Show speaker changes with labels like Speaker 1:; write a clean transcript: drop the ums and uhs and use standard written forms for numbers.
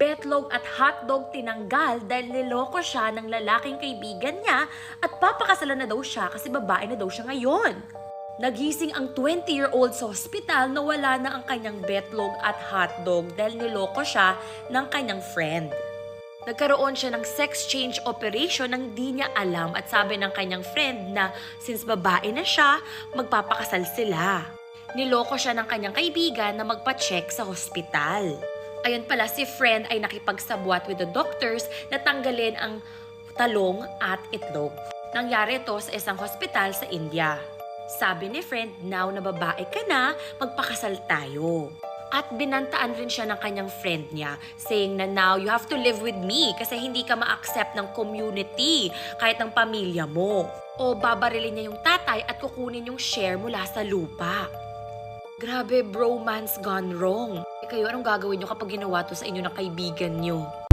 Speaker 1: betlog at hotdog tinanggal dahil niloko siya ng lalaking kaibigan niya at papakasalan na daw siya kasi babae na daw siya ngayon. Nagising ang 20-year-old sa ospital na wala na ang kanyang betlog at hotdog dahil niloko siya ng kanyang friend. Nagkaroon siya ng sex change operation nang di niya alam at sabi ng kanyang friend na since babae na siya, magpapakasal sila. Niloko siya ng kanyang kaibigan na magpa-check sa hospital. Ayun pala, si friend ay nakipagsabwat with the doctors na tanggalin ang talong at itlog. Nangyari ito sa isang hospital sa India. Sabi ni friend, now na babae ka na, magpakasal tayo. At binantaan rin siya ng kanyang friend niya, saying na now you have to live with me kasi hindi ka ma-accept ng community kahit ng pamilya mo. O babarilin niya yung tatay at kukunin yung share mula sa lupa. Grabe, bromance gone wrong. Kayo, anong gagawin nyo kapag ginawa to sa inyo ng kaibigan nyo?